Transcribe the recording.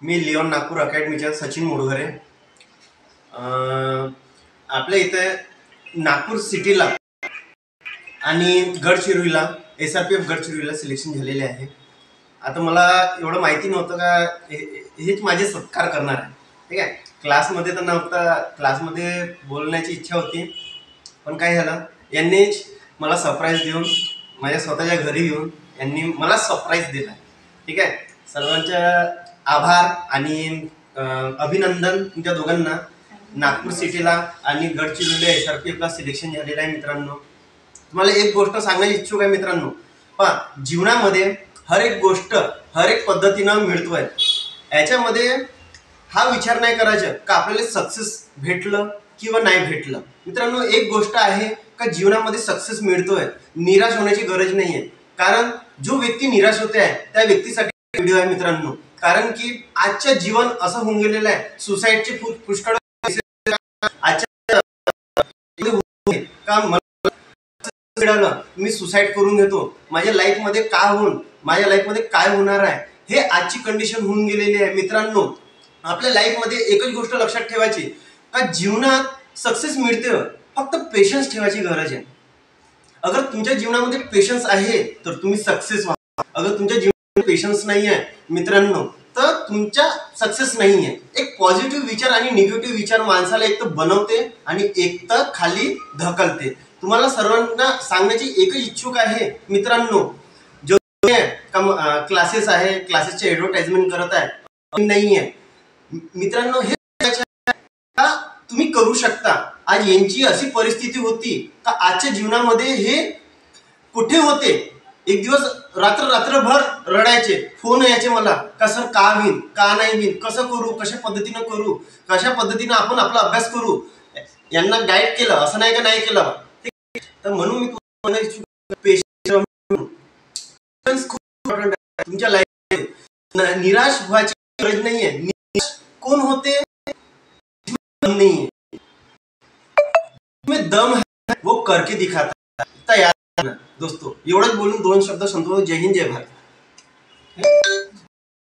मी लिओन नागपूर अकॅडमीच्या सचिन मोडघरे। आपल्या इथे नागपूर सिटीला आणि गडचिरोलीला SRPF गडचिरोलीला सिलेक्शन झालेले आहे। आता मला एवढं माहिती नव्हतं का हेच माझे सत्कार करणार आहे, ठीक आहे। क्लासमध्ये तर नव्हता, क्लासमध्ये बोलण्याची इच्छा होती, पण काय झालं, यांनीच मला सरप्राईज देऊन माझ्या स्वतःच्या घरी येऊन यांनी मला सरप्राईज दिला, ठीक आहे। सर्वांच्या आभार आणि अभिनंदन तुमच्या दोघांना। नागपूर सिटीला आणि गडचिरोली SRPFला सिलेक्शन झालेलं आहे। मित्रांनो, तुम्हाला एक गोष्ट सांगण्याची इच्छुक आहे मित्रांनो, पहा, जीवनामध्ये हर एक गोष्ट हर एक पद्धतीनं मिळतोय। याच्यामध्ये हा विचार नाही करायचा का आपल्याला सक्सेस भेटलं किंवा नाही भेटलं। मित्रांनो, एक गोष्ट आहे का जीवनामध्ये सक्सेस मिळतोय, निराश होण्याची गरज नाही आहे। कारण जो व्यक्ती निराश होते आहे त्या व्यक्तीसाठी व्हिडिओ आहे मित्रांनो। कारण की आजचं जीवन असं होऊन गेलेलं आहे, सुसाईडचे पुष्कळ मी सुसाईड करून घेतो, माझ्या लाईफमध्ये काय होऊन माझ्या लाईफमध्ये काय होणार आहे, हे आजची कंडिशन होऊन गेलेली आहे। मित्रांनो, आपल्या लाईफमध्ये एकच गोष्ट लक्षात ठेवायची का जीवनात सक्सेस मिळते, फक्त पेशन्स ठेवायची गरज आहे। अगर तुमच्या जीवनामध्ये पेशन्स आहे तर तुम्ही सक्सेस व्हा। अगर तुमच्या जीवनात पेशन्स नाही आहे मित्रांनो, तर तुमच्या सक्सेस नाही आहे। एक पॉझिटिव्ह विचार आणि निगेटिव्ह विचार माणसाला एक तर बनवते आणि एक तर खाली ढकलते। तुम्हाला सर्वांना सांगण्याची एकच इच्छुक आहे मित्रांनो, जो क्लासेस आहे, क्लासेसचे ॲडव्हर्टाइजमेंट करत आहे नाही आहे मित्रांनो, हे तुम्ही करू शकता। आज यांची अशी परिस्थिती होती का आजच्या जीवनामध्ये हे कुठे होते, एक दिवस रात्रभर रडायचे, फोन यायचे मला का सर का होईल का नाही होईल, कसं करू, कशा पद्धतीनं करू, कशा पद्धतीनं आपण आपला अभ्यास करू। यांना गाईड केलं, असं नाही का नाही केलं। तर म्हणून मी तुम्हाला पेशन्स खूप इम्पॉर्टंट आहे तुमच्या लाईफमध्ये। निराश व्हायची गरज नाहीये। निराश कोण होते, नहीं में दम है वो करके दिखाता है। तैयार दोस्तों, एवढंच बोलून दोन शब्द संपवतो। जय हिंद, जय भारत।